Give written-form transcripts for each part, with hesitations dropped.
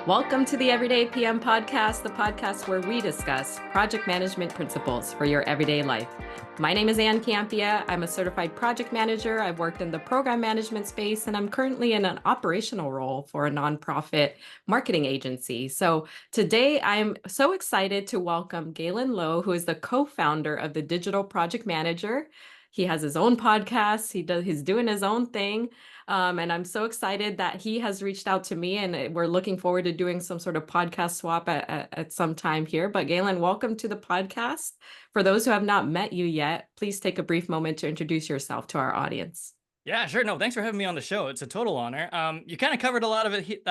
Welcome to the Everyday PM podcast, the podcast where we discuss project management principles for your everyday life. My name is Ann Campia. I'm a certified project manager. I've worked in the program management space, and I'm currently in an operational role for a nonprofit marketing agency. So today I'm so excited to welcome Galen Lowe, who is the co-founder of the Digital Project Manager. He has his own podcast. He's doing his own thing. And I'm so excited that he has reached out to me, and we're looking forward to doing some sort of podcast swap at some time here. But Galen, welcome to the podcast. For those who have not met you yet, please take a brief moment to introduce yourself to our audience. Yeah, sure. No, thanks for having me on the show. It's a total honor. You kind of covered a lot of it,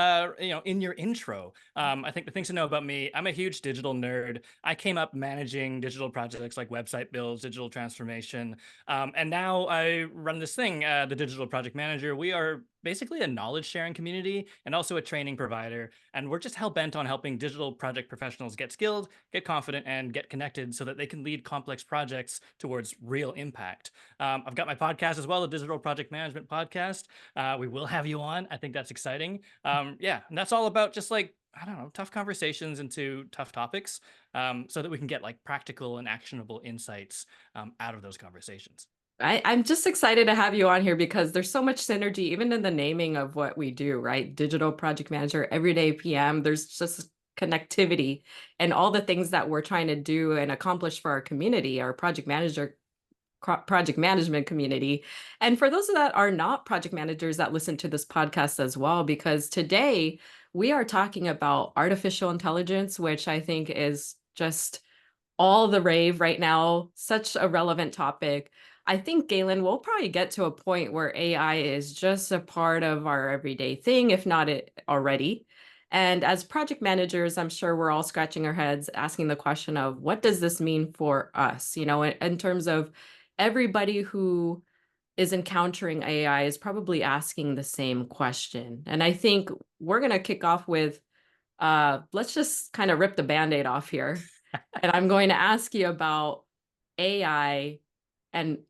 in your intro. I think the things to know about me: I'm a huge digital nerd. I came up managing digital projects like website builds, digital transformation, and now I run this thing, the Digital Project Manager. We are basically a knowledge sharing community and also a training provider, and we're just hell bent on helping digital project professionals get skilled, get confident, and get connected so that they can lead complex projects towards real impact. I've got my podcast as well, the Digital Project Management Podcast. We will have you on. I think that's exciting. Yeah, and that's all about just like, I don't know, tough conversations into tough topics, so that we can get like practical and actionable insights out of those conversations. I'm just excited to have you on here because there's so much synergy, even in the naming of what we do, right? Digital project manager, everyday PM. There's just connectivity and all the things that we're trying to do and accomplish for our community, our project management community. And for those that are not project managers that listen to this podcast as well, because today we are talking about artificial intelligence, which I think is just all the rave right now, such a relevant topic. I think, Galen, we'll probably get to a point where AI is just a part of our everyday thing, if not it already. And as project managers, I'm sure we're all scratching our heads asking the question of what does this mean for us? In terms of everybody who is encountering AI is probably asking the same question. And I think we're going to kick off with let's just kind of rip the band-aid off here. And I'm going to ask you about AI and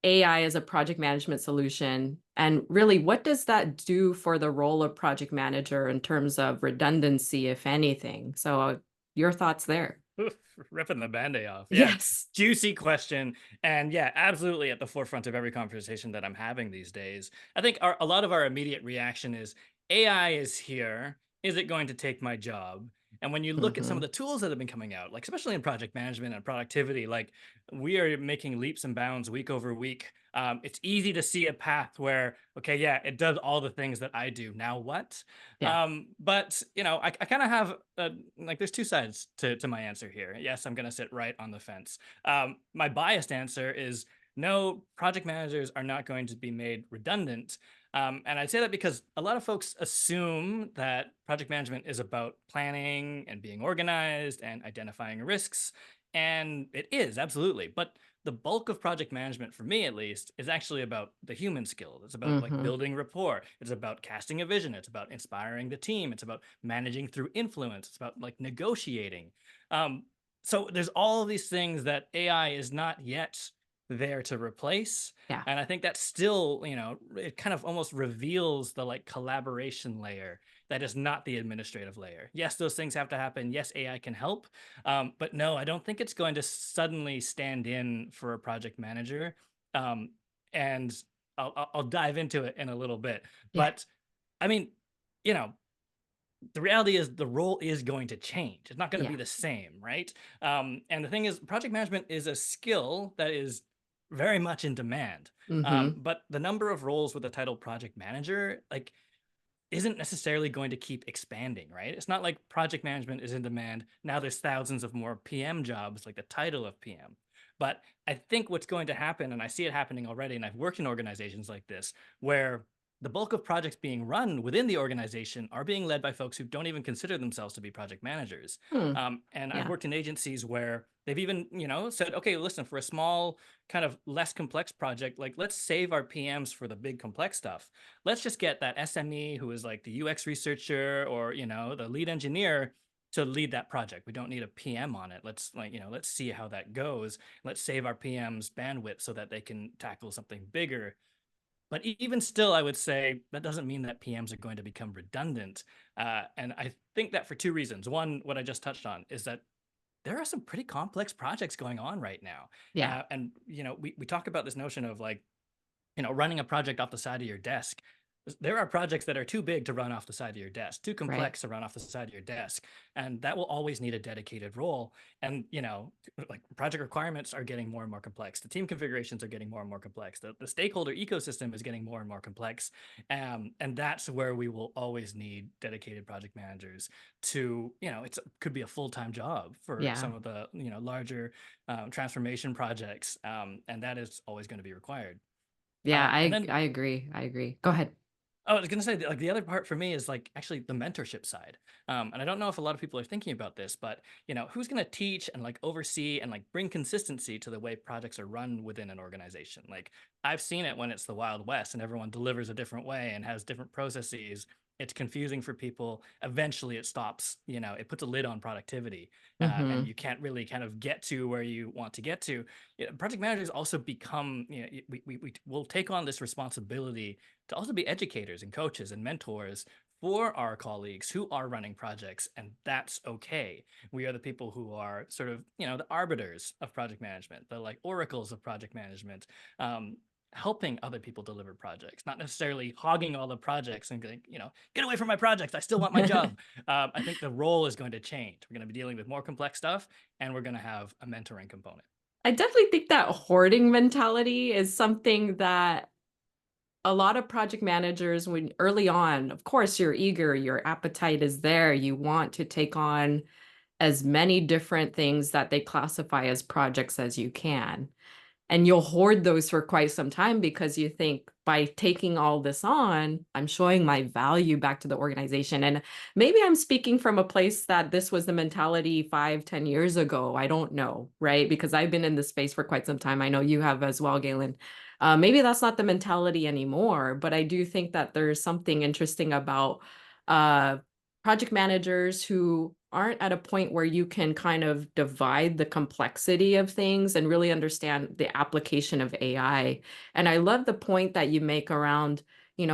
AI as a project management solution. And really, what does that do for the role of project manager in terms of redundancy, if anything? So, your thoughts there? Oof, ripping the band-aid off. Yeah. Yes. Juicy question. And yeah, absolutely at the forefront of every conversation that I'm having these days. I think a lot of our immediate reaction is AI is here. Is it going to take my job? And when you look at some of Hmm. the tools that have been coming out, like especially in project management and productivity, like we are making leaps and bounds week over week. It's easy to see a path where, okay, yeah, it does all the things that I do. Now what? Yeah. But I kind of have like there's two sides to my answer here. Yes, I'm gonna sit right on the fence. My biased answer is no, project managers are not going to be made redundant. And I say that because a lot of folks assume that project management is about planning and being organized and identifying risks. And it is, absolutely. But the bulk of project management, for me at least, is actually about the human skill. It's about like Hmm. building rapport. It's about casting a vision. It's about inspiring the team. It's about managing through influence. It's about like negotiating. Um, so there's all of these things that AI is not yet there to replace. Yeah. And I think that still, it kind of almost reveals the like collaboration layer that is not the administrative layer. Yes, those things have to happen. Yes, AI can help. But no, I don't think it's going to suddenly stand in for a project manager. Um, and I'll dive into it in a little bit. Yeah. But I mean, you know, the reality is the role is going to change. It's not going to be Yeah. the same, right? And the thing is, project management is a skill that is very much in demand. Hmm. But the number of roles with the title project manager, like, isn't necessarily going to keep expanding, right? It's not like project management is in demand. Now there's thousands of more PM jobs, like the title of PM. But I think what's going to happen, and I see it happening already, and I've worked in organizations like this, where the bulk of projects being run within the organization are being led by folks who don't even consider themselves to be project managers. Hmm. And I've Yeah. worked in agencies where they've even, said, okay, listen, for a small, kind of less complex project, like let's save our PMs for the big complex stuff. Let's just get that SME who is like the UX researcher or, the lead engineer to lead that project. We don't need a PM on it. Let's see how that goes. Let's save our PMs bandwidth so that they can tackle something bigger. But even still, I would say that doesn't mean that PMs are going to become redundant. And I think that for two reasons. One, what I just touched on is that there are some pretty complex projects going on right now. Yeah, And, we talk about this notion of like, running a project off the side of your desk. There are projects that are too big to run off the side of your desk, too right. complex to run off the side of your desk. And that will always need a dedicated role. And, like project requirements are getting more and more complex. The team configurations are getting more and more complex. The stakeholder ecosystem is getting more and more complex. And that's where we will always need dedicated project managers to, it could be a full-time job for Yeah. some of the, larger transformation projects. And that is always going to be required. Yeah, And then I agree. I agree. Go ahead. I was gonna say like the other part for me is like actually the mentorship side. And I don't know if a lot of people are thinking about this, but who's gonna teach and like oversee and like bring consistency to the way projects are run within an organization? Like I've seen it when it's the Wild West and everyone delivers a different way and has different processes. It's confusing for people. Eventually, it stops. It puts a lid on productivity, and Hmm. you can't really kind of get to where you want to get to. Project managers also become. We will take on this responsibility to also be educators and coaches and mentors for our colleagues who are running projects, and that's okay. We are the people who are sort of, the arbiters of project management, the like oracles of project management, um, helping other people deliver projects, not necessarily hogging all the projects and going, get away from my projects. I still want my job. I think the role is going to change. We're going to be dealing with more complex stuff, and we're going to have a mentoring component. I definitely think that hoarding mentality is something that a lot of project managers, when early on, of course, you're eager, your appetite is there, you want to take on as many different things that they classify as projects as you can. And you'll hoard those for quite some time because you think by taking all this on, I'm showing my value back to the organization. And maybe I'm speaking from a place that this was the mentality 5, 10 years ago. I don't know, right? Because I've been in this space for quite some time. I know you have as well, Galen. Maybe that's not the mentality anymore, but I do think that there's something interesting about uh, project managers who aren't at a point where you can kind of divide the complexity of things and really understand the application of AI. And I love the point that you make around,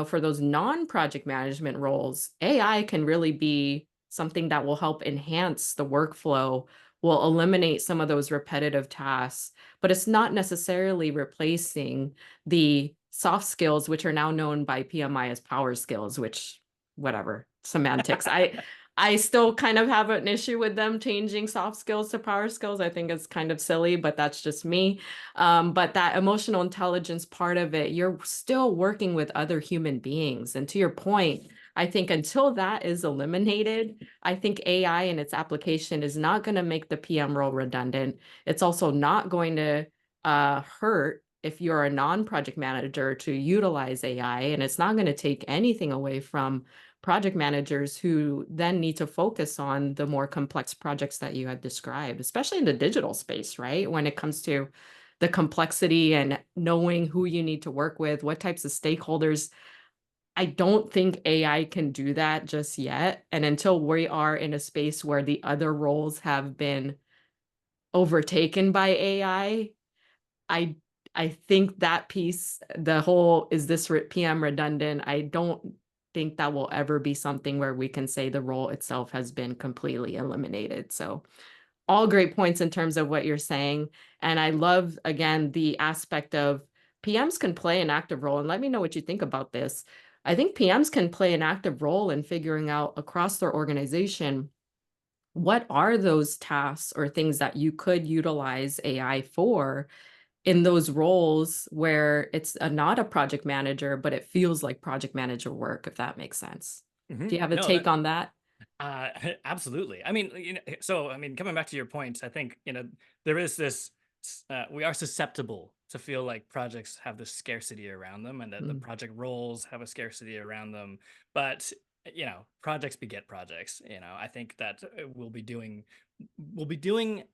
for those non-project management roles, AI can really be something that will help enhance the workflow, will eliminate some of those repetitive tasks, but it's not necessarily replacing the soft skills, which are now known by PMI as power skills, which whatever semantics. I still kind of have an issue with them changing soft skills to power skills. I think it's kind of silly, but that's just me. But that emotional intelligence part of it, you're still working with other human beings. And to your point, I think until that is eliminated, I think AI and its application is not going to make the PM role redundant. It's also not going to hurt if you're a non-project manager to utilize AI, and it's not going to take anything away from project managers who then need to focus on the more complex projects that you had described, especially in the digital space, right? When it comes to the complexity and knowing who you need to work with, what types of stakeholders. I don't think AI can do that just yet. And until we are in a space where the other roles have been overtaken by AI, I I think that piece, the whole is this PM redundant? I don't think that will ever be something where we can say the role itself has been completely eliminated. So all great points in terms of what you're saying. And I love again the aspect of PMs can play an active role. And let me know what you think about this. I think PMs can play an active role in figuring out across their organization what are those tasks or things that you could utilize AI for in those roles where it's not a project manager, but it feels like project manager work, if that makes sense. Do you have a No, take on that? Uh, absolutely. I mean, so I mean, coming back to your point, I think there is this. We are susceptible to feel like projects have this scarcity around them, and that the Mm, project roles have a scarcity around them. But projects beget projects. I think that we'll be doing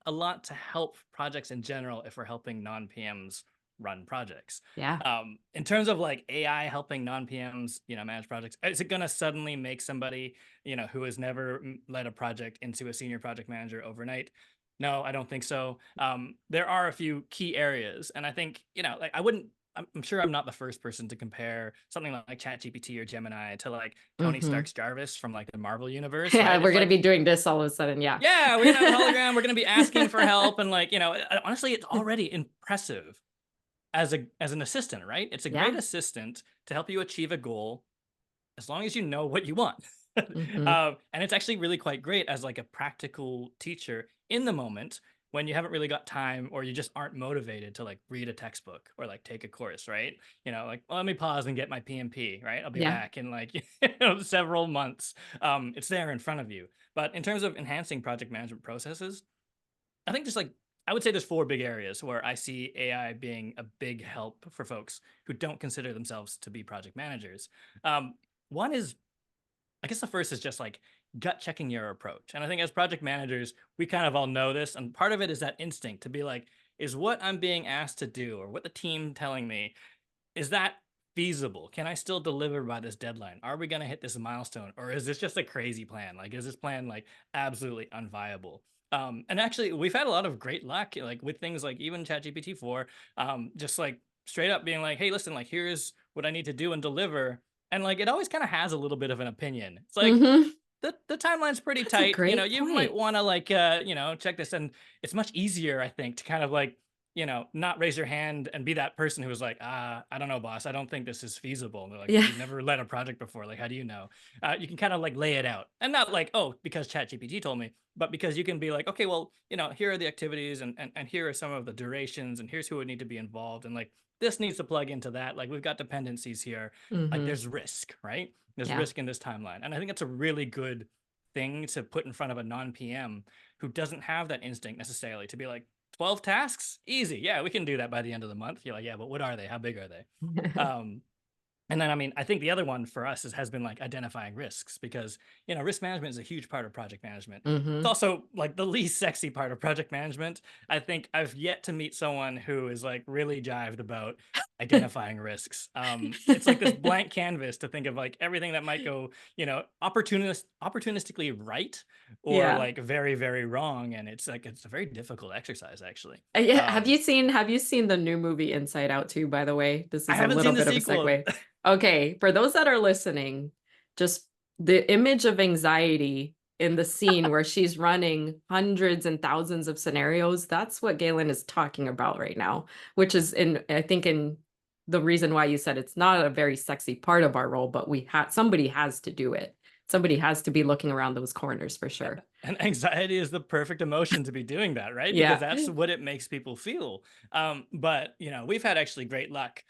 a lot to help projects in general if we're helping non PMs run projects. yeah. In terms of like AI helping non PMs, manage projects, is it going to suddenly make somebody who has never led a project into a senior project manager overnight? No, I don't think so. There are a few key areas, and I think like I wouldn't I'm sure I'm not the first person to compare something like ChatGPT or Gemini to like Tony Hmm. Stark's Jarvis from like the Marvel universe, Yeah, right? we're It's gonna like, be doing this all of a sudden. Yeah. yeah, we're gonna have a hologram. We're gonna be asking for help, and like, honestly, it's already impressive as an assistant, right? It's a great Yeah. assistant to help you achieve a goal as long as you know what you want. Hmm. And it's actually really quite great as like a practical teacher in the moment when you haven't really got time or you just aren't motivated to like read a textbook or like take a course, right? Like, well, let me pause and get my PMP, right? I'll be Yeah. back in like several months. It's there in front of you. But in terms of enhancing project management processes, I think just like I would say there's four big areas where I see AI being a big help for folks who don't consider themselves to be project managers. One is, I guess the first is just like gut checking your approach. And I think as project managers, we kind of all know this. And part of it is that instinct to be like, is what I'm being asked to do or what the team telling me, is that feasible? Can I still deliver by this deadline? Are we going to hit this milestone? Or is this just a crazy plan? Like, is this plan like absolutely unviable? And actually, we've had a lot of great luck, like with things like even ChatGPT 4, just like straight up being like, hey, listen, like, here's what I need to do and deliver. And like, it always kind of has a little bit of an opinion. It's like, Hmm. the timeline's pretty That's a tight. great You might point. want to like check this, and it's much easier, I think, to kind of like, not raise your hand and be that person who was like, I don't know, boss. I don't think this is feasible. And they're like, Yeah. you've never led a project before. Like, how do you know? You can kind of like lay it out and not like, oh, because ChatGPT told me, but because you can be like, okay, well, here are the activities and here are some of the durations and here's who would need to be involved. And like, this needs to plug into that. Like, we've got dependencies here. Like, Hmm. there's risk, right? There's Yeah. risk in this timeline. And I think that's a really good thing to put in front of a non-PM who doesn't have that instinct necessarily to be like 12 tasks, easy, yeah, we can do that by the end of the month. You're like, yeah, but what are they, how big are they? um and then, I mean, I think the other one for us has been like identifying risks because, risk management is a huge part of project management. It's Hmm. also like the least sexy part of project management. I think I've yet to meet someone who is like really jived about identifying risks. It's like this blank canvas to think of like everything that might go, opportunistically right or Yeah. like very, very wrong. And it's like, it's a very difficult exercise, actually. Yeah. Um, Have you seen the new movie Inside Out too, by the way? This I is a haven't little seen the bit of a sequel. segue. Okay, for those that are listening, just the image of anxiety in the scene where she's running hundreds and thousands of scenarios, that's what Galen is talking about right now, which is I think in the reason why you said it's not a very sexy part of our role, but somebody has to do it. Somebody has to be looking around those corners for sure. And anxiety is the perfect emotion to be doing that, right? Because Yeah. that's what it makes people feel. But we've had actually great luck,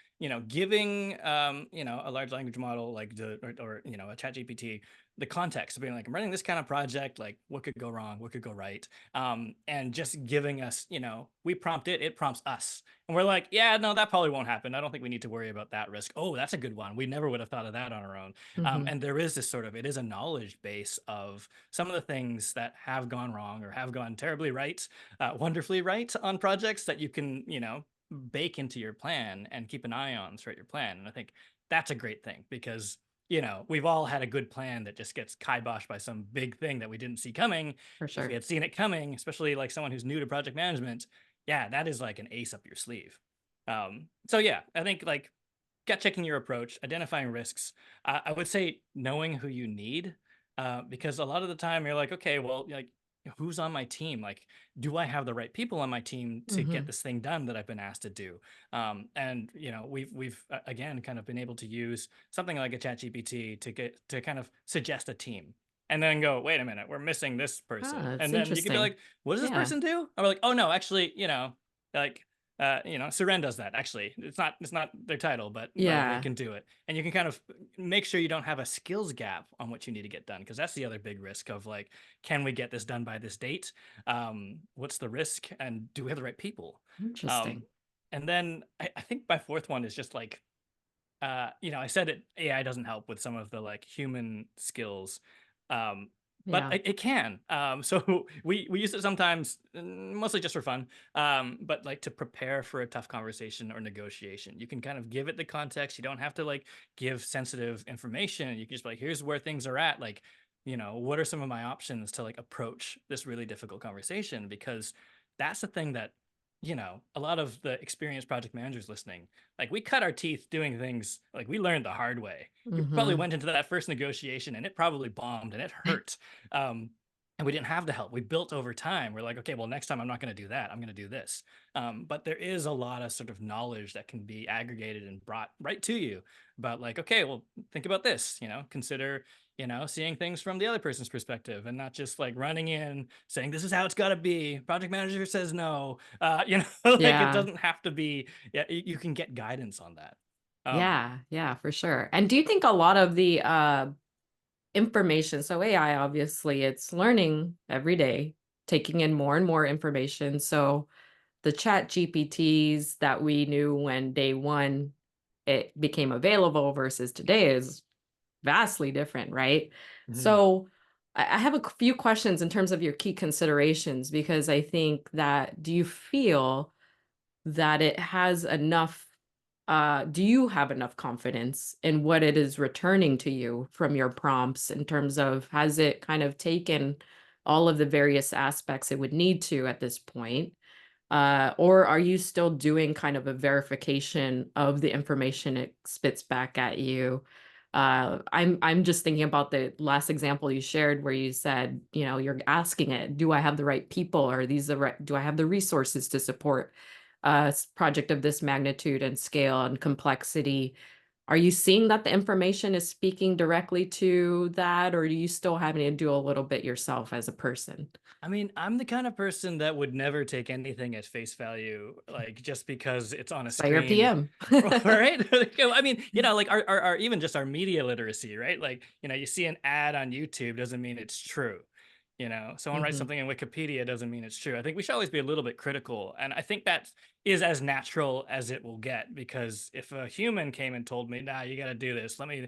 giving a large language model like or a chat GPT the context of being like, I'm running this kind of project, like what could go wrong, what could go right. And just giving us, we prompt it, it prompts us. And we're like, yeah, no, that probably won't happen. I don't think we need to worry about that risk. Oh, that's a good one. We never would have thought of that on our own. Hmm. And there is this sort of, it is a knowledge base of some of the things that have gone wrong or have gone terribly right, wonderfully right on projects that you can, bake into your plan and keep an eye on throughout your plan. And I think that's a great thing because, we've all had a good plan that just gets kiboshed by some big thing that we didn't see coming. For If we sure. had seen it coming, especially like someone who's new to project management, yeah, that is like an ace up your sleeve. So yeah, I think like gut checking your approach, identifying risks. I would say knowing who you need, because a lot of the time you're like, okay, well, like who's on my team? Like, do I have the right people on my team to get Hmm. this thing done that I've been asked to do? And we've again kind of been able to use something like a chat GPT to get to kind of suggest a team. And then go, wait a minute, we're missing this Ah, person. that's And then you can be interesting. like, what does this Yeah. person do? I'm like, oh no, actually, like Seren does that. Actually, it's not their title, but they Yeah. can do it, and you can kind of make sure you don't have a skills gap on what you need to get done, because that's the other big risk of like, can we get this done by this date? What's the risk, and do we have the right people? Um, Interesting. and then I think my fourth one is just like, I said it, AI doesn't help with some of the like human skills. Um, but Yeah. it can. So we use it sometimes, mostly just for fun. But like to prepare for a tough conversation or negotiation, you can kind of give it the context. You don't have to like give sensitive information. You can just be like, here's where things are at. Like, what are some of my options to like approach this really difficult conversation? Because that's the thing that a lot of the experienced project managers listening, like we cut our teeth doing things, like we learned the hard way. We probably Hmm. went into that first negotiation and it probably bombed and it hurt. Um, and we didn't have the help. We built over time. We're like, okay, well, next time I'm not going to do that. I'm going to do this. But there is a lot of sort of knowledge that can be aggregated and brought right to you about like, okay, well, think about this, consider seeing things from the other person's perspective and not just like running in saying this is how it's got to be. Project manager says no. Like it Yeah. doesn't have to be. Yeah, you can get guidance on that. Um, Yeah. Yeah, for sure. And do you think a lot of the information, so AI, obviously, it's learning every day, taking in more and more information. So the chat GPTs that we knew when day one it became available versus today is vastly different, right? mhm. So I have a few questions in terms of your key considerations, because I think that, do you feel that it has enough, do you have enough confidence in what it is returning to you from your prompts, in terms of, has it kind of taken all of the various aspects it would need to at this point? Or are you still doing kind of a verification of the information it spits back at you? I'm just thinking about the last example you shared where you said, you're asking it, do I have the right people? Are these the right, do I have the resources to support a project of this magnitude and scale and complexity? Are you seeing that the information is speaking directly to that, or are you still having to do a little bit yourself as a person? I mean, I'm the kind of person that would never take anything at face value, like just because it's on a By your screen. PM. Right? I mean, like our even just our media literacy, right? Like, you see an ad on YouTube doesn't mean it's true. Someone writes Hmm. something in Wikipedia doesn't mean it's true. I think we should always be a little bit critical. And I think that is as natural as it will get, because if a human came and told me, nah, you got to do this, let me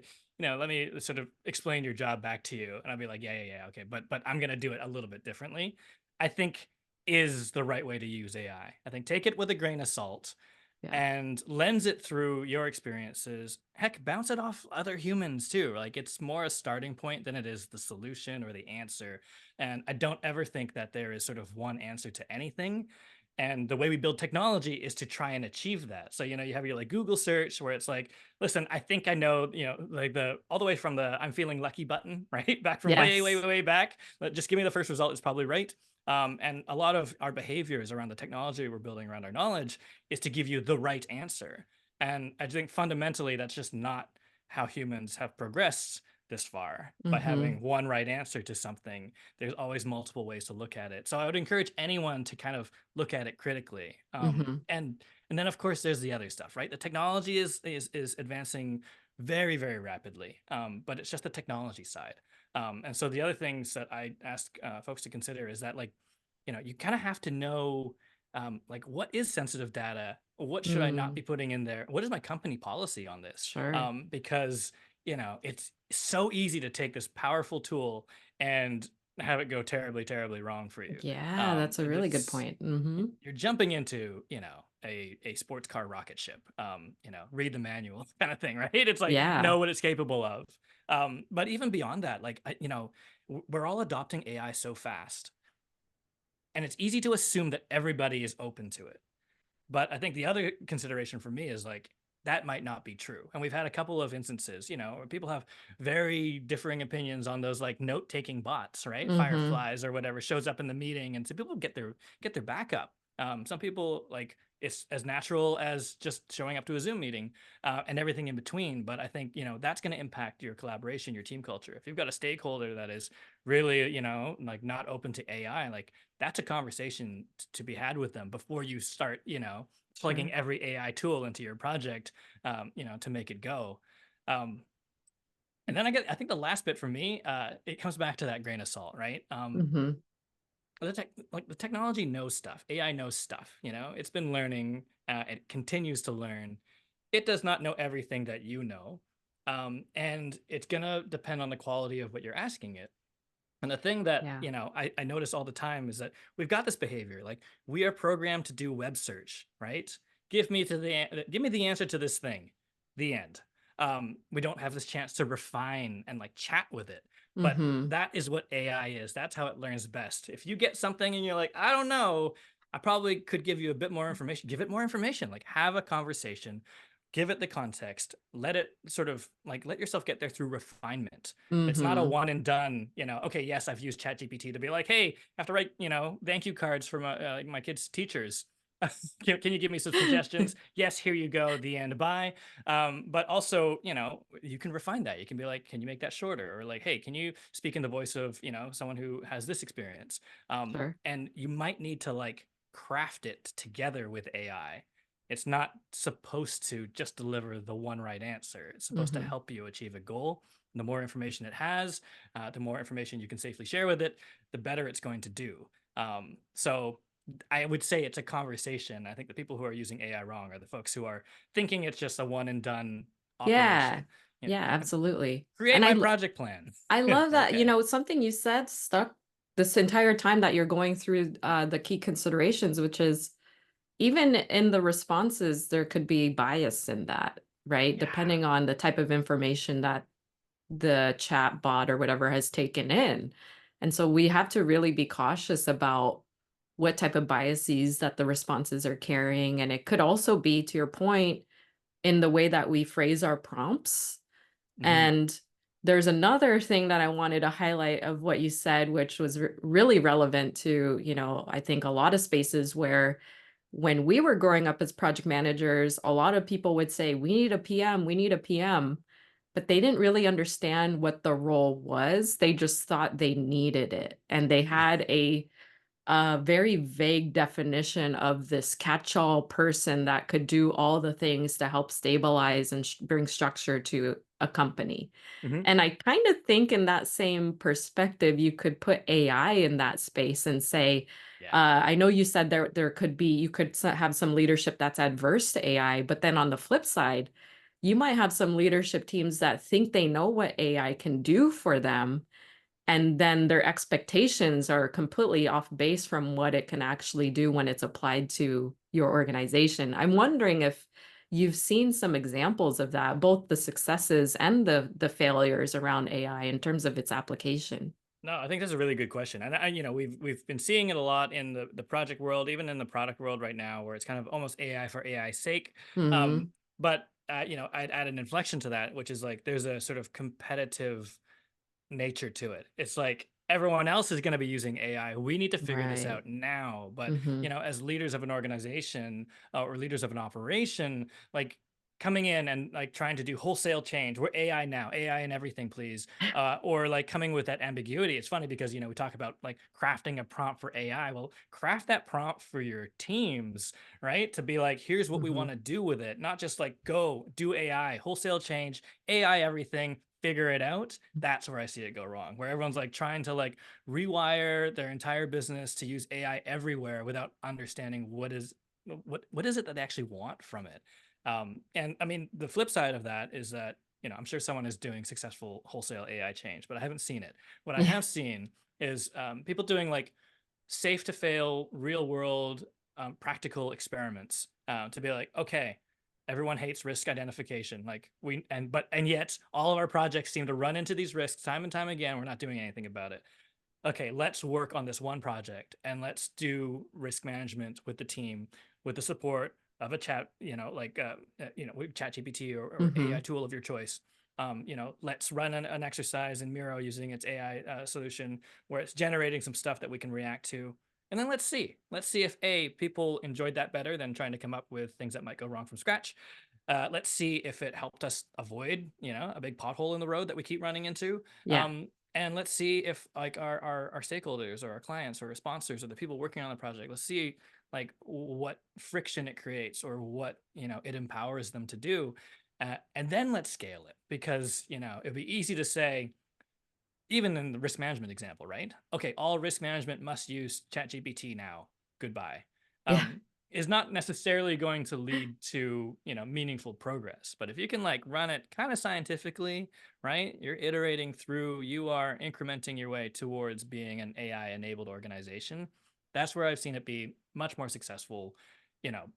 sort of explain your job back to you. And I'll be like, yeah, yeah, yeah, okay. But I'm going to do it a little bit differently. I think is the right way to use AI. I think take it with a grain of salt Yeah. and lens it through your experiences. Heck, bounce it off other humans too. Like it's more a starting point than it is the solution or the answer. And I don't ever think that there is sort of one answer to anything. And the way we build technology is to try and achieve that. So, you have your like Google search where it's like, listen, I think I know, like the all the way from the I'm feeling lucky button, right? Back from way, way, Yes. way back. But just give me the first result is probably right. And a lot of our behaviors around the technology we're building around our knowledge is to give you the right answer. And I think fundamentally, that's just not how humans have progressed this far by Mhm. having one right answer to something. There's always multiple ways to look at it. So I would encourage anyone to kind of look at it critically. Mhm. And then of course there's the other stuff, right? The technology is advancing very, very rapidly, but it's just the technology side. And so the other things that I ask folks to consider is that, like, you kind of have to know, like, what is sensitive data? What should I not Mm. be putting in there? What is my company policy on this? Sure. Because it's so easy to take this powerful tool and have it go terribly, terribly wrong for you. Yeah, that's a really good It's point. Mhm. you're jumping into a sports car rocket ship. Read the manual kind of thing, right? It's like Yeah. know what it's capable of. But even beyond that, like we're all adopting AI so fast, and it's easy to assume that everybody is open to it. But I think the other consideration for me is like that might not be true. And we've had a couple of instances, where people have very differing opinions on those like note-taking bots, right? Mhm. Fireflies or whatever shows up in the meeting, and so people get their backup. Some people like it's as natural as just showing up to a Zoom meeting, and everything in between. But I think that's going to impact your collaboration, your team culture. If you've got a stakeholder that is really like not open to AI, like that's a conversation to be had with them before you start, plugging Sure. every AI tool into your project, to make it go. Um, and then I think the last bit for me, it comes back to that grain of salt, right? Mhm. The technology knows stuff. AI knows stuff. It's been learning. It continues to learn. It does not know everything that you know, and it's gonna depend on the quality of what you're asking it. And the thing that, Yeah. I notice all the time is that we've got this behavior. Like we are programmed to do web search, right? Give me the answer to this thing. The end. We don't have this chance to refine and like chat with it. But Mhm. that is what AI is. That's how it learns best. If you get something and you're like, I don't know, I probably could give you a bit more information. Give it more information. Like, have a conversation, give it the context, let it sort of like let yourself get there through refinement. It's not a Mm-hmm. one and done, okay, yes, I've used ChatGPT to be like, hey, I have to write, thank you cards for my kids' teachers. Can you give me some suggestions? Yes, here you go. The end. Bye. But also, you can refine that. You can be like, can you make that shorter? Or like, hey, can you speak in the voice of, someone who has this experience? Sure. And you might need to like craft it together with AI. It's not supposed to just deliver the one right answer. It's supposed to Mm-hmm. help you achieve a goal. The more information it has, the more information you can safely share with it, the better it's going to do. So I would say it's a conversation. I think the people who are using AI wrong are the folks who are thinking it's just a one and done Yeah. operation. Yeah, absolutely. Create And my project plan. I love that, Okay. something you said stuck this entire time that you're going through the key considerations, which is even in the responses, there could be bias in that, right? Yeah. Depending on the type of information that the chat bot or whatever has taken in. And so we have to really be cautious about what type of biases that the responses are carrying. And it could also be, to your point, in the way that we phrase our prompts. Hmm. And there's another thing that I wanted to highlight of what you said, which was really relevant to, I think a lot of spaces where when we were growing up as project managers, a lot of people would say, we need a PM, we need a PM, but they didn't really understand what the role was. They just thought they needed it. And they Yeah. had a very vague definition of this catch-all person that could do all the things to help stabilize and bring structure to a company. Hmm. And I kind of think in that same perspective, you could put AI in that space and say, Yeah. I know you said there could be you could have some leadership that's adverse to AI, but then on the flip side, you might have some leadership teams that think they know what AI can do for them, and then their expectations are completely off base from what it can actually do when it's applied to your organization. I'm wondering if you've seen some examples of that, both the successes and the failures around AI in terms of its application. No, I think that's a really good question, and we've been seeing it a lot in the project world, even in the product world right now, where it's kind of almost AI for AI's sake. Hmm. But I'd add an inflection to that, which is like there's a sort of competitive nature to it. It's like everyone else is going to be using AI. We need to figure this Right. out now. But, Hmm. as leaders of an organization or leaders of an operation, like coming in and like trying to do wholesale change, we're AI now, AI and everything, please. Or like coming with that ambiguity. It's funny because, we talk about like crafting a prompt for AI. Well, craft that prompt for your teams, right? To be like, here's what we Hmm. want to do with it, not just like go do AI, wholesale change, AI everything, figure it out. That's where I see it go wrong, where everyone's like trying to like rewire their entire business to use AI everywhere without understanding what is it that they actually want from it. And I mean, the flip side of that is that, I'm sure someone is doing successful wholesale AI change, but I haven't seen it. What I Yeah. have seen is people doing like safe to fail, real world, practical experiments to be like, okay, everyone hates risk identification. Like and yet all of our projects seem to run into these risks time and time again. We're not doing anything about it. Okay, let's work on this one project and let's do risk management with the team, with the support of a chat, chat GPT or AI Hmm. tool of your choice. Let's run an exercise in Miro using its AI solution where it's generating some stuff that we can react to. And then let's see if people enjoyed that better than trying to come up with things that might go wrong from scratch. Let's see if it helped us avoid, a big pothole in the road that we keep running into. Yeah. And let's see if like our stakeholders or our clients or our sponsors or the people working on the project, let's see like what friction it creates or what it empowers them to do, and then let's scale it, because it'd be easy to say, even in the risk management example, right? Okay, all risk management must use ChatGPT now. Goodbye. Yeah. Is not necessarily going to lead to meaningful progress. But if you can like run it kind of scientifically, right? You're iterating through. You are incrementing your way towards being an AI enabled organization. That's where I've seen it be much more successful.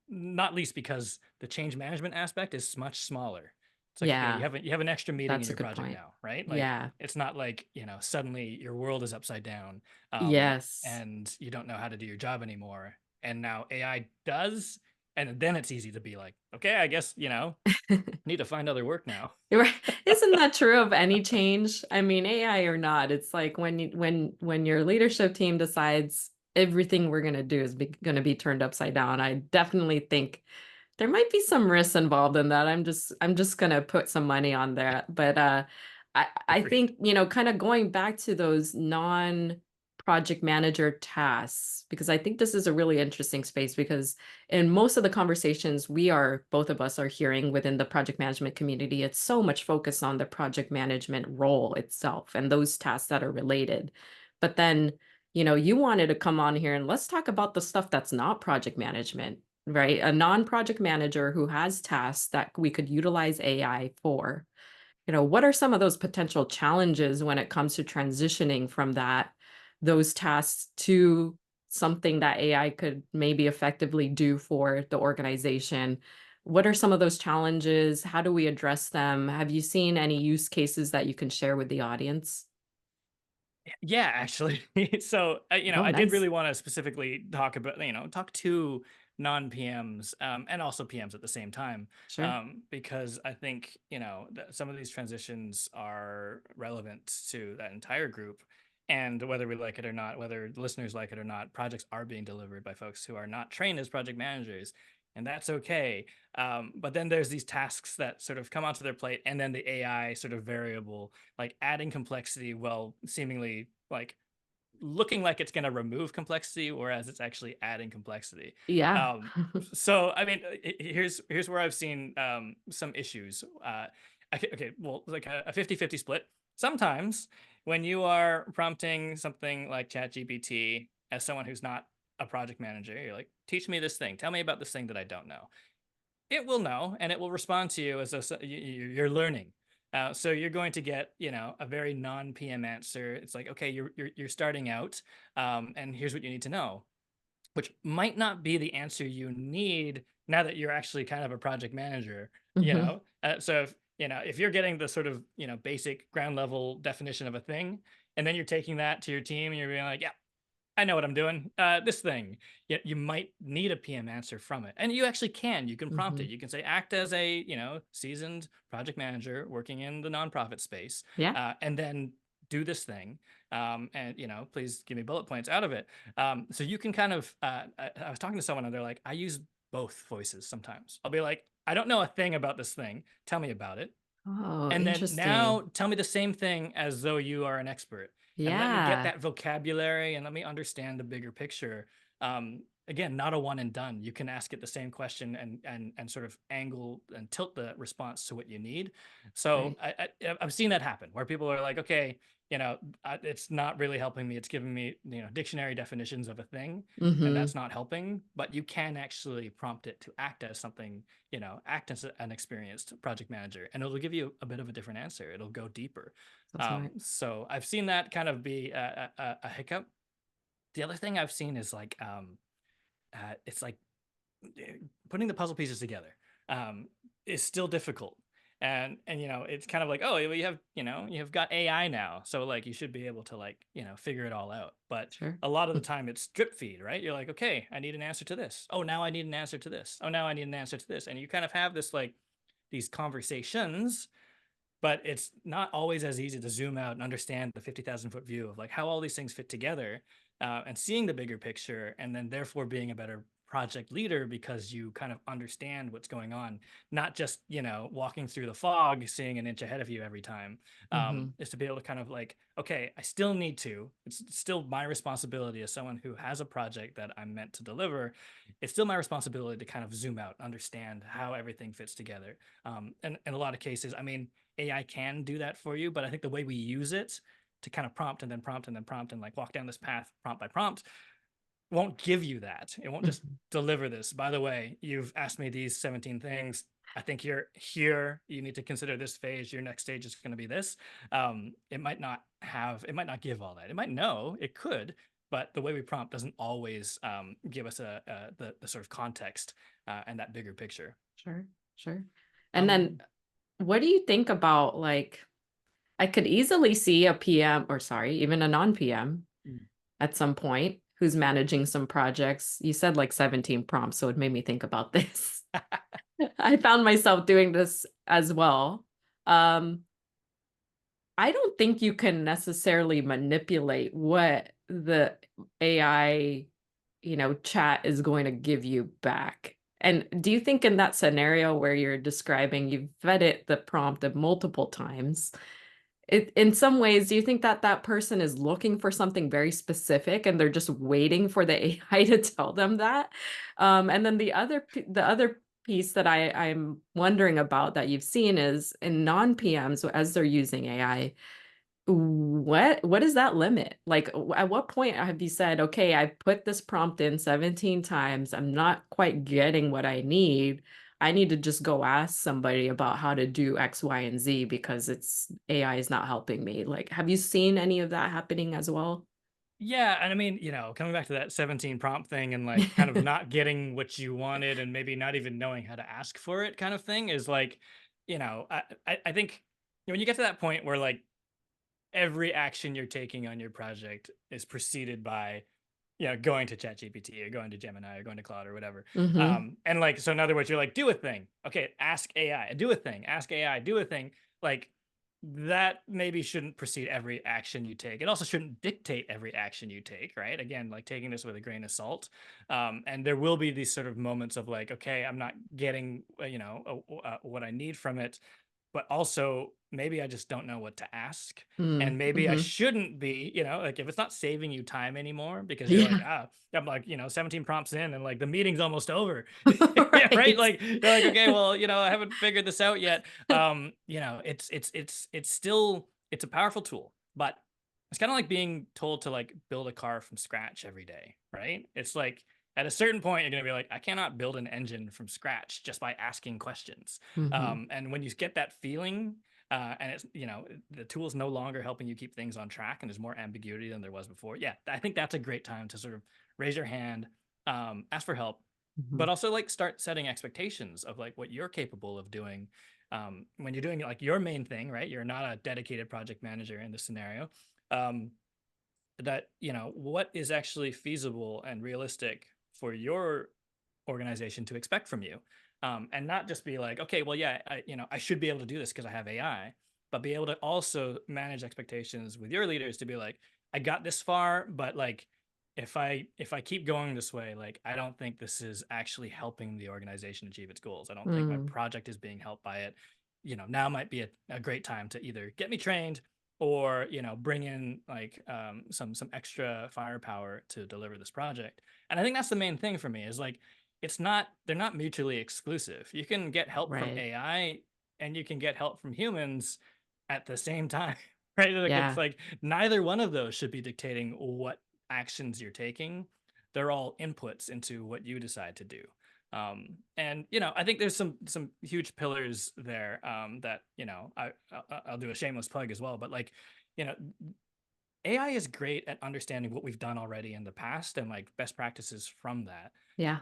Not least because the change management aspect is much smaller. It's like, okay, Yeah. you have an extra meeting in That's a your good project point. now, right? Like Yeah. it's not like suddenly your world is upside down, Yes. and you don't know how to do your job anymore. and now AI does, and then it's easy to be like, okay, I guess, need to find other work now. Right. Isn't that true of any change? I mean, AI or not, it's like when your leadership team decides everything we're gonna do is going to be turned upside down. I definitely think there might be some risks involved in that. I'm just gonna put some money on that. But I Agree. think, kind of going back to those non-project manager tasks, because I think this is a really interesting space because in most of the conversations both of us are hearing within the project management community, it's so much focus on the project management role itself and those tasks that are related. But then, you wanted to come on here and let's talk about the stuff that's not project management, right? A non-project manager who has tasks that we could utilize AI for. What are some of those potential challenges when it comes to transitioning from those tasks to something that AI could maybe effectively do for the organization? What are some of those challenges? How do we address them? Have you seen any use cases that you can share with the audience? Yeah, actually. So, Oh, I did nice. really want to specifically talk about, talk to non-PMs, and also PMs at the same time, Sure. because I think, some of these transitions are relevant to that entire group. And whether we like it or not, whether listeners like it or not, projects are being delivered by folks who are not trained as project managers. And that's okay. But then there's these tasks that sort of come onto their plate, and then the AI sort of variable, like adding complexity while seemingly like looking like it's going to remove complexity, whereas it's actually adding complexity. Yeah. Um, so I mean, here's where I've seen some issues. Okay, well, like a 50-50 split. Sometimes when you are prompting something like ChatGPT as someone who's not a project manager, you're like, teach me this thing, tell me about this thing that I don't know. It will know, and it will respond to you as you're learning. So you're going to get, a very non-PM answer. It's like, okay, you're starting out, and here's what you need to know, which might not be the answer you need now that you're actually kind of a project manager. Hmm. So if you're getting the sort of basic ground level definition of a thing, and then you're taking that to your team and you're being like, yeah, I know what I'm doing. This thing. Yet you might need a PM answer from it. And you actually can. You can prompt it. Hmm. You can say, act as a, seasoned project manager working in the nonprofit space, Yeah. and then do this thing. And, please give me bullet points out of it. So you can kind of, I was talking to someone and they're like, I use both voices sometimes. I'll be like, I don't know a thing about this thing. Tell me about it. Oh, And then interesting. now tell me the same thing as though you are an expert, and let me get Yeah. that vocabulary and let me understand the bigger picture. Again, not a one and done. You can ask it the same question and sort of angle and tilt the response to what you need. So Right. I've seen that happen where people are like, okay, it's not really helping me. It's giving me dictionary definitions of a thing, and Hmm. that's not helping. But you can actually prompt it to act as something, act as an experienced project manager, and it'll give you a bit of a different answer. It'll go deeper. So smart. So I've seen that kind of be a hiccup. The other thing I've seen is like, it's like putting the puzzle pieces together um, is still difficult. And it's kind of like, oh, well, you have got AI now, so like you should be able to like figure it all out. But Sure. a lot of the time it's drip feed, right? You're like, okay, I need an answer to this. Oh, now I need an answer to this. Oh, now I need an answer to this. And you kind of have this like these conversations, but it's not always as easy to zoom out and understand the 50,000-foot view of like how all these things fit together, and seeing the bigger picture, and then therefore being a better project leader because you kind of understand what's going on, not just walking through the fog seeing an inch ahead of you every time. Hmm. Is to be able to kind of like, okay, I still need to, it's still my responsibility as someone who has a project that I'm meant to deliver. It's still my responsibility to kind of zoom out, understand how everything fits together. And in a lot of cases, I mean, AI can do that for you, but I think the way we use it to kind of prompt and then prompt and then prompt and like walk down this path prompt by prompt won't give you that. It won't just deliver this. By the way, you've asked me these 17 things. I think you're here. You need to consider this phase. Your next stage is going to be this. It might not give all that. It might know, it could, but the way we prompt doesn't always give us the sort of context and that bigger picture. Sure. Sure. And then Um, what do you think about like I could easily see a PM or sorry, even a non-PM mm, at some point. who's managing some projects. You said like 17 prompts, so it made me think about this. I found myself doing this as well. Um, I don't think you can necessarily manipulate what the AI, chat is going to give you back. And do you think in that scenario where you're describing, you've fed it the prompt of multiple times, in some ways, do you think that that person is looking for something very specific and they're just waiting for the AI to tell them that? And then the other piece that I'm wondering about that you've seen is in non-PMs as they're using AI, what is that limit? Like, at what point have you said, okay, I put this prompt in 17 times, I'm not quite getting what I need to just go ask somebody about how to do X, Y, and Z because it's AI is not helping me. Like, have you seen any of that happening as well? Yeah, and I mean, coming back to that 17 prompt thing and like kind of not getting what you wanted and maybe not even knowing how to ask for it kind of thing is like, I think when you get to that point where like every action you're taking on your project is preceded by, going to ChatGPT or going to Gemini or going to Claude or whatever. Hmm. And like, so in other words, you're like, do a thing. Okay, ask AI, do a thing, ask AI, do a thing. Like that maybe shouldn't precede every action you take. It also shouldn't dictate every action you take, right? Again, like taking this with a grain of salt. And there will be these sort of moments of like, okay, I'm not getting, what I need from it, but also maybe I just don't know what to ask. And maybe I Mm-hmm. shouldn't be, like if it's not saving you time anymore because you're like, Yeah. I'm like, 17 prompts in and like the meeting's almost over. Yeah, right. Right. Like you're like, okay, well, I haven't figured this out yet. It's still it's a powerful tool, but it's kind of like being told to like build a car from scratch every day, right? It's like at a certain point, you're gonna be like, I cannot build an engine from scratch just by asking questions. Hmm. And when you get that feeling, and it's the tool's no longer helping you keep things on track, and there's more ambiguity than there was before. Yeah, I think that's a great time to sort of raise your hand, ask for help, Hmm. but also like start setting expectations of like what you're capable of doing. When you're doing like your main thing, right? You're not a dedicated project manager in this scenario. Um, that what is actually feasible and realistic for your organization to expect from you, and not just be like, okay, well, yeah, I should be able to do this because I have AI, but be able to also manage expectations with your leaders to be like, I got this far, but like if I keep going this way, like I don't think this is actually helping the organization achieve its goals. I don't think my Mm. project is being helped by it. Now might be a great time to either get me trained or bring in like some extra firepower to deliver this project. And I think that's the main thing for me is like they're not mutually exclusive. You can get help from Right. AI and you can get help from humans at the same time. Right, like it's Yeah. like neither one of those should be dictating what actions you're taking. They're all inputs into what you decide to do. And I think there's some huge pillars there, that I'll do a shameless plug as well, but like you know AI is great at understanding what we've done already in the past and like best practices from that. Yeah.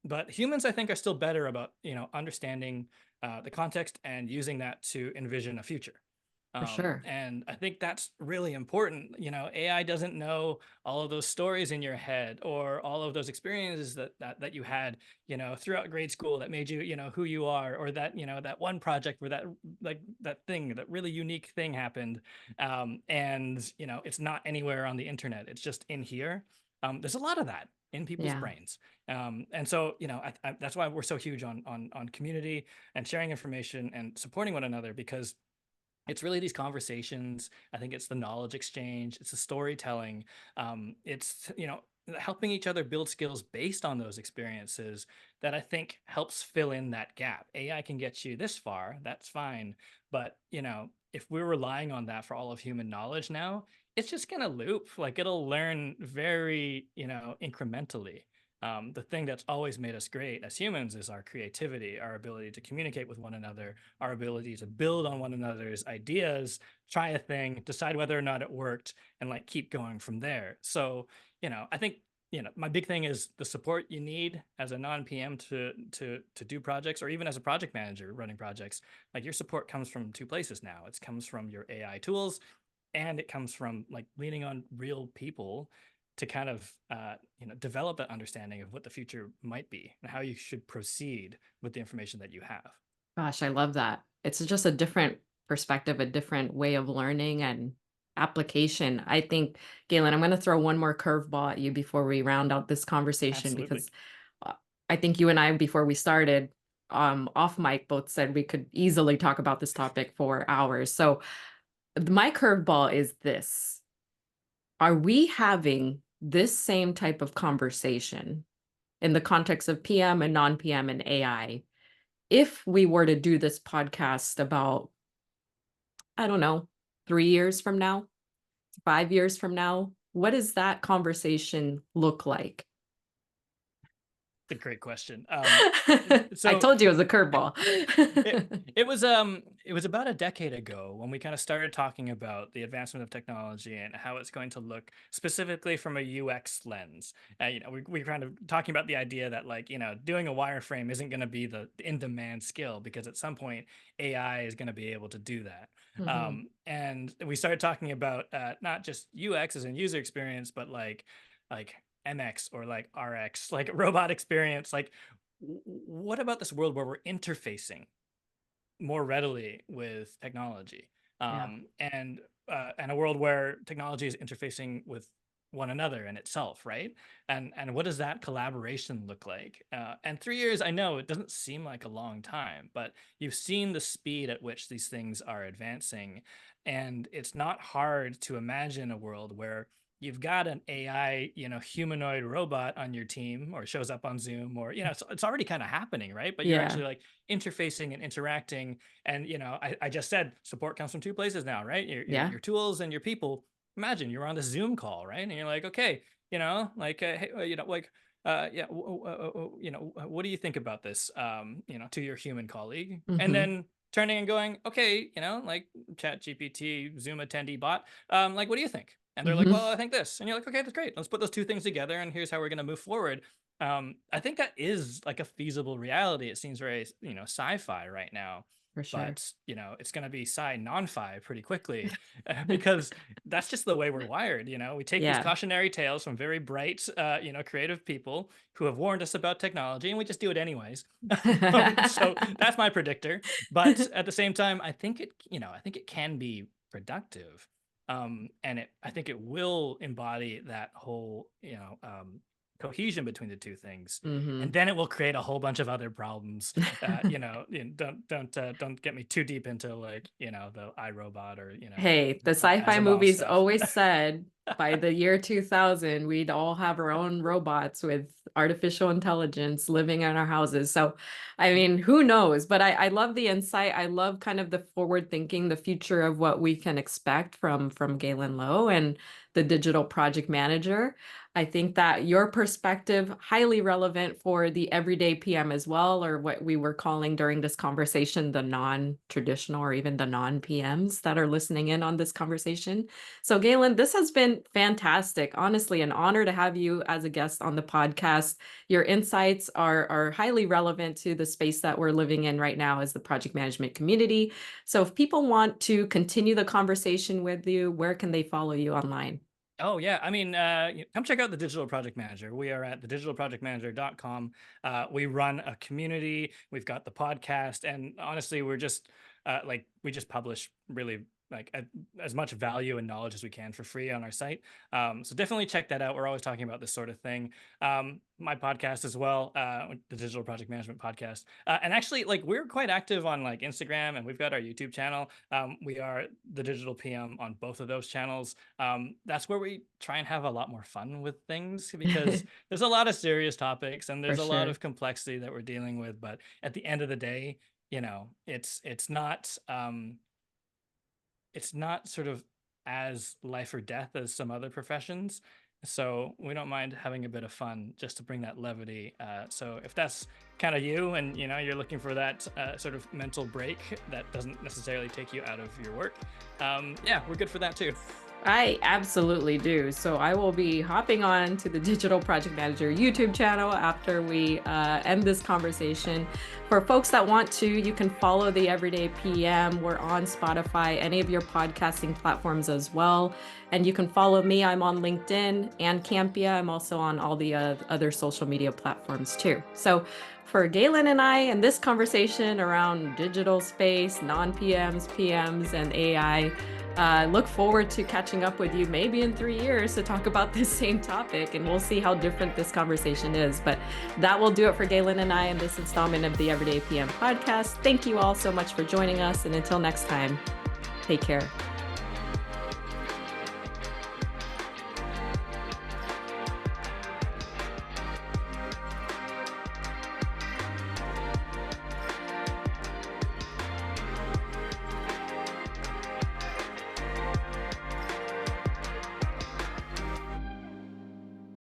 But humans, I think, are still better about understanding the context and using that to envision a future. For sure. And I think that's really important. AI doesn't know all of those stories in your head or all of those experiences that you had, throughout grade school that made you, who you are, or that, that one project where that really unique thing happened. And it's not anywhere on the internet. It's just in here. There's a lot of that in people's Yeah. brains. And so, that's why we're so huge on community and sharing information and supporting one another, because it's really these conversations. I think it's the knowledge exchange, it's the storytelling, it's helping each other build skills based on those experiences that I think helps fill in that gap. AI can get you this far, that's fine, but if we're relying on that for all of human knowledge now, it's just going to loop. Like it'll learn very incrementally. The thing that's always made us great as humans is our creativity, our ability to communicate with one another, our ability to build on one another's ideas, try a thing, decide whether or not it worked, and like keep going from there. So, I think my big thing is the support you need as a non-PM to do projects, or even as a project manager running projects. Like your support comes from two places now. It comes from your AI tools, and it comes from like leaning on real people to kind of develop that understanding of what the future might be and how you should proceed with the information that you have. Gosh, I love that. It's just a different perspective, a different way of learning and application. I think, Galen, I'm going to throw one more curveball at you before we round out this conversation Absolutely. because uh, I think you and I, before we started, off mic, both said we could easily talk about this topic for hours. So my curveball is this. Are we having this same type of conversation in the context of PM and non-PM and AI if we were to do this podcast about, I don't know, 3 years from now, 5 years from now? What does that conversation look like? It's a great question. I So told you it was a curveball. it, it was about a decade ago when we kind of started talking about the advancement of technology and how it's going to look specifically from a UX lens. We kind of talking about the idea that, like, doing a wireframe isn't going to be the in-demand skill, because at some point AI is going to be able to do that. Mhm. And we started talking about not just UX as in user experience, but like MX or like RX, like robot experience. Like, what about this world where we're interfacing more readily with technology, Yeah. and a world where technology is interfacing with one another and itself, right? And what does that collaboration look like? And 3 years, I know it doesn't seem like a long time, but you've seen the speed at which these things are advancing, and it's not hard to imagine a world where you've got an AI, humanoid robot on your team, or shows up on Zoom, or it's already kind of happening, right? But you're Yeah. actually like interfacing and interacting. And I just said support comes from two places now, right? Yeah. Your tools and your people. Imagine you're on the Zoom call, right? And you're like, okay, like, hey, like, yeah, what do you think about this? To your human colleague, and Mhm. then turning and going, okay, like Chat GPT, Zoom attendee bot, like, what do you think? And they're like, Mhm. well, I think this, and you're like, okay, that's great. Let's put those two things together, and here's how we're gonna move forward. I think that is like a feasible reality. It seems very, sci-fi right now, For sure. but it's going to be sci non-fi pretty quickly, because that's just the way we're wired. We take these Yeah. cautionary tales from very bright, creative people who have warned us about technology, and we just do it anyways. So that's my predictor. But at the same time, I think it can be productive. And I think it will embody that whole, cohesion between the two things, and Mhm. then it will create a whole bunch of other problems. Don't get me too deep into, like, the iRobot, or Hey, the sci-fi Asimov movies stuff. always said by the year 2000, we'd all have our own robots with artificial intelligence living in our houses. So, I mean, who knows? But I love the insight. I love kind of the forward thinking, the future of what we can expect from Galen Lowe and the digital project manager. I think that your perspective highly relevant for the everyday PM as well, or what we were calling during this conversation, the non-traditional or even the non-PMs that are listening in on this conversation. So Galen, this has been fantastic. Honestly, an honor to have you as a guest on the podcast. Your insights are highly relevant to the space that we're living in right now as the project management community. So if people want to continue the conversation with you, where can they follow you online? Oh yeah, I mean, come check out the Digital Project Manager. We are at thedigitalprojectmanager.com. We run a community. We've got the podcast, and honestly, we're just like, we just publish really, like, as much value and knowledge as we can for free on our site. So definitely check that out. We're always talking about this sort of thing. My podcast as well, the Digital Project Management Podcast, and actually, like, we're quite active on, like, Instagram, and we've got our YouTube channel. We are the Digital PM on both of those channels. That's where we try and have a lot more fun with things, because there's a lot of serious topics and For there's a lot sure. of complexity that we're dealing with. But at the end of the day, it's not sort of as life or death as some other professions. So we don't mind having a bit of fun just to bring that levity. So if that's kind of you, and you're looking for that sort of mental break that doesn't necessarily take you out of your work, yeah, we're good for that too. I absolutely do. So I will be hopping on to the Digital Project Manager YouTube channel after we end this conversation. For folks that want to, you can follow the Everyday PM. We're on Spotify, any of your podcasting platforms as well. And you can follow me. I'm on LinkedIn and Campia. I'm also on all the other social media platforms too. So for Galen and I and this conversation around digital space, non-PMs, PMs, and AI, look forward to catching up with you maybe in 3 years to talk about this same topic, and we'll see how different this conversation is. But that will do it for Galen and I in this installment of the Everyday PM podcast. Thank you all so much for joining us, and until next time, take care.